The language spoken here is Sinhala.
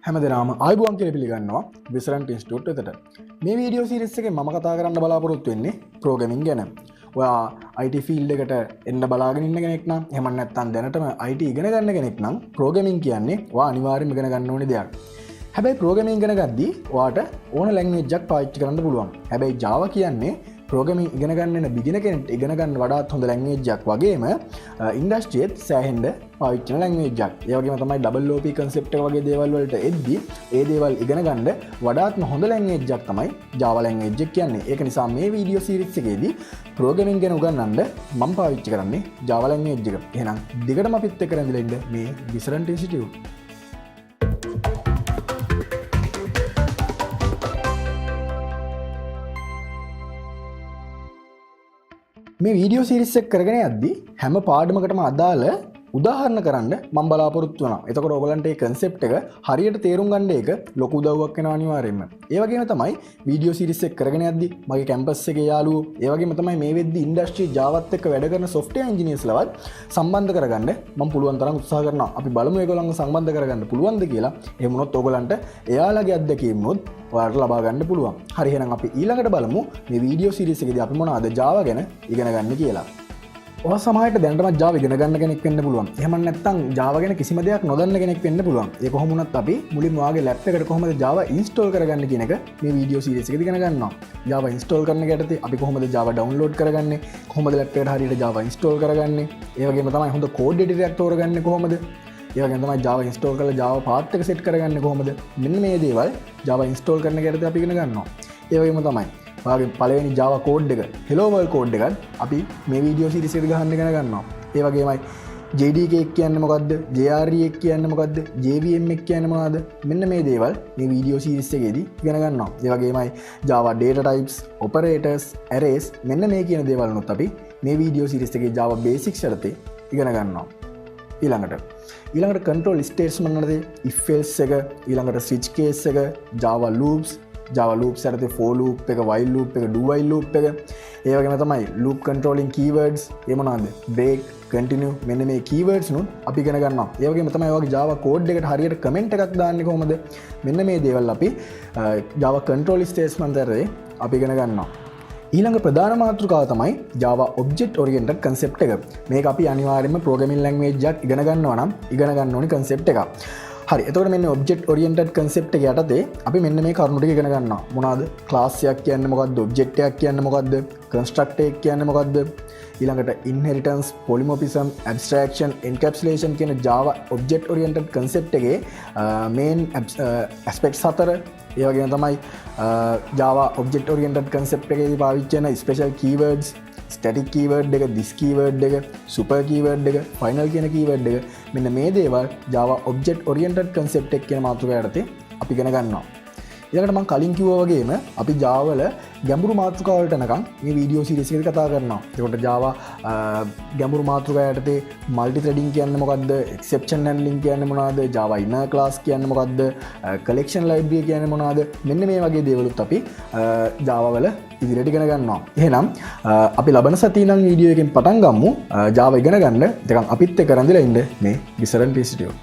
හැමදෙනාම ආයුබෝවන් කියලා පිළිගන්නවා විසරන්ට් ඉන්ස්ටිටියුට් එකට. මේ වීඩියෝ සීරීස් එකෙන් මම කතා කරන්න බලාපොරොත්තු වෙන්නේ ප්‍රෝග්‍රෑමින් ගැන. ඔයා IT ෆීල්ඩ් එකට එන්න බලාගෙන ඉන්න කෙනෙක් නම් එහෙම නැත්නම් දැනටම IT ඉගෙන ගන්න කෙනෙක් නම් ප්‍රෝග්‍රෑමින් කියන්නේ ඔයා අනිවාර්යයෙන්ම ඉගෙන ගන්න ඕනේ දෙයක්. හැබැයි ප්‍රෝග්‍රෑමින් ඉගෙන ගද්දී ඔයාට ඕන ලැන්ග්වේජ් එකක් පාවිච්චි කරන්න පුළුවන්. හැබැයි Java කියන්නේ ප්‍රෝග්‍රෑමින් ඉගෙන ගන්න බිගින කෙනෙක්ට ඉගෙන ගන්න වඩාත් හොඳ ලැන්ග්වේජ් එකක් වගේම ඉන්ඩස්ට්‍රියෙත් සෑහෙන්න පාවිච්චි කරන ලැන්ග්වේජ් එකක්. ඒ වගේම තමයි double OP concept එක වගේ දේවල් වලට එද්දී ඒ දේවල් ඉගෙන ගන්න වඩාත්ම හොඳ ලැන්ග්වේජ් එකක් තමයි Java ලැන්ග්වේජ් එක කියන්නේ. ඒක නිසා මේ වීඩියෝ සීරීස් එකේදී ප්‍රෝග්‍රෑමින් ගැන උගන්වන්න මම පාවිච්චි කරන්නේ Java ලැන්ග්වේජ් එක. එහෙනම් දිගටම අපිත් එක්ක රැඳිලා ඉන්න මේ විසරන්ට් ඉන්ස්ටිටියුට්. මේ වීඩියෝ සීරීස් එක කරගෙන යද්දී හැම පාඩමකටම අදාළ උදාහරණ කරන්න මම බලාපොරොත්තු වෙනවා. එතකොට ඔයගලන්ට මේ concept එක හරියට තේරුම් ගන්න එක ලොකු උදව්වක් වෙනවා අනිවාර්යයෙන්ම. ඒ වගේම තමයි වීඩියෝ සීරීස් එක කරගෙන යද්දී මගේ කැම්පස් එකේ යාළුවෝ, ඒ වගේම තමයි මේ වෙද්දී ඉන්ඩස්ට්‍රි Javaත් එක්ක වැඩ කරන software engineers ලවත් සම්බන්ධ කරගන්න මම පුළුවන් තරම් උත්සාහ කරනවා. අපි බලමු ඒගොල්ලන්ව සම්බන්ධ කරගන්න පුළුවන්ද කියලා. එහෙම වුණොත් ඔයගලන්ට එයාලගේ අත්දැකීම් උත් ඔයාලට ලබා ගන්න පුළුවන්. හරි, එහෙනම් අපි ඊළඟට බලමු මේ වීඩියෝ සීරීස් එකේදී අපි මොනවද Java ගැන ඉගෙන ගන්න කියලා. ඔයා සමහරට දැනටමත් Java ඉගෙන ගන්න කෙනෙක් වෙන්න පුළුවන්. එහෙම නැත්නම් Java ගැන කිසිම දෙයක් නොදන්න කෙනෙක් වෙන්න පුළුවන්. ඒ කොහොම වුණත් අපි මුලින්ම ඔයාගේ ලැප් එකට කොහොමද Java install කරගන්නේ කියන එක මේ වීඩියෝ සීරීස් එකේදී ඉගෙන ගන්නවා. Java install කරන යටතේ අපි කොහොමද Java download කරගන්නේ? කොහොමද ලැප් එකට හරියට Java install කරගන්නේ? ඒ වගේම තමයි හොඳ code editor එකක් තෝරගන්නේ කොහොමද? ඒ වගේම තමයි Java install කරලා Java path එක set කරගන්නේ කොහොමද? මෙන්න මේ දේවල් Java install කරන යටතේ අපි ඉගෙන ගන්නවා. ඒ වගේම තමයි ඔයාගේ පළවෙනි Java code එක Hellow world code එකත් අපි මේ වීඩියෝ සීරීස් එකේ ගහන්න ඉගෙන ගන්නවා. ඒ වගේමයි JDK කියන්නේ මොකද්ද? JRE කියන්නේ මොකද්ද? JVM කියන්නේ මොනවද? මෙන්න මේ දේවල් මේ වීඩියෝ සීරීස් එකේදී ඉගෙන ගන්නවා. ඒ වගේමයි Java data types, operators, arrays මෙන්න මේ කියන දේවල් උනොත් අපි මේ වීඩියෝ සීරීස් එකේ Java basics යටතේ ඉගෙන ගන්නවා. ඊළඟට control statement වලදී if else එක, ඊළඟට switch case එක, Java loops යටතේ for loop එක, while loop එක, do while loop එක, ඒ වගේම තමයි loop controlling keywords, ඒ මොනවාද? break, continue මෙන්න මේ keywords නුත් අපි ඉගෙන ගන්නවා. ඒ වගේම තමයි ඔයගේ Java code එකට හරියට comment එකක් දාන්නේ කොහොමද? මෙන්න මේ දේවල් අපි Java control statement වලදී අපි ඉගෙන ගන්නවා. ඊළඟ ප්‍රධාන මාතෘකාව තමයි Java object oriented concept එක. මේක අපි අනිවාර්යයෙන්ම programming language එකක් ඉගෙන ගන්නවා නම් ඉගෙන ගන්න ඕනි concept එකක්. හරි, එතකොට මෙන්න object oriented concept එක යටතේ අපි මෙන්න මේ කරුණු ටික ඉගෙන ගන්නවා. මොනවාද? class එකක් කියන්නේ මොකද්ද? object එකක් කියන්නේ මොකද්ද? constructor එකක් කියන්නේ මොකද්ද? ඊළඟට inheritance, polymorphism, abstraction, encapsulation කියන Java object oriented concept එකේ main aspects හතර, ඒ වගේම තමයි Java object oriented concept එකේදී පාවිච්චි වෙන special keywords, static keyword එක, this keyword එක, super keyword එක, final කියන keyword එක, මෙන්න මේ දේවල් Java object oriented concept එක කියන මාතෘකාව යටතේ අපි ඉගෙන ගන්නවා. ඊළඟට මම කලින් කිව්වා වගේම අපි Java වල ගැඹුරු මාතෘකාවලට යනකම් මේ වීඩියෝ සීරීස් එකේදී කතා කරනවා. ඒකට Java ගැඹුරු මාතෘකාව යටතේ multi threading කියන්නේ මොකද්ද? exception handling කියන්නේ මොනවද? Java inner class කියන්නේ මොකද්ද? collection library කියන්නේ මොනවද? මෙන්න මේ වගේ දේවලුත් අපි Java වල ඉදිරියට ඉගෙන ගන්නවා. එහෙනම් අපි ලබන සතියේ නම් වීඩියෝ එකෙන් පටන් ගමු Java ඉගෙන ගන්න. ඒකන් අපිත් එක්ක රැඳිලා ඉන්න මේ විසරන්ට් ඉන්ස්ටිටියුට්.